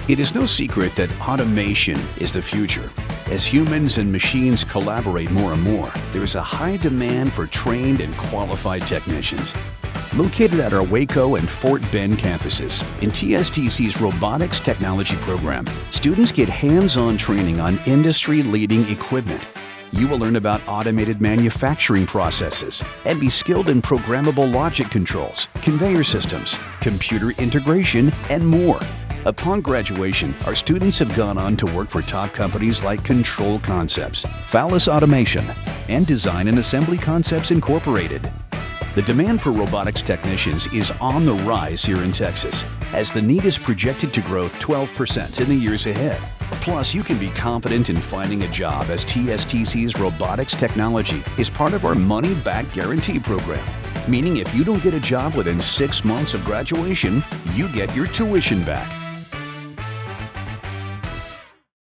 It is no secret that automation is the future. As humans and machines collaborate more and more, there is a high demand for trained and qualified technicians. Located at our Waco and Fort Bend campuses, in TSTC's Robotics Technology program, students get hands-on training on industry-leading equipment. You will learn about automated manufacturing processes and be skilled in programmable logic controls, conveyor systems, computer integration, and more. Upon graduation, our students have gone on to work for top companies like Control Concepts, Phallus Automation, and Design and Assembly Concepts Incorporated. The demand for robotics technicians is on the rise here in Texas, as the need is projected to grow 12% in the years ahead. Plus, you can be confident in finding a job as TSTC's Robotics Technology is part of our money-back guarantee program. Meaning if you don't get a job within 6 months of graduation, you get your tuition back.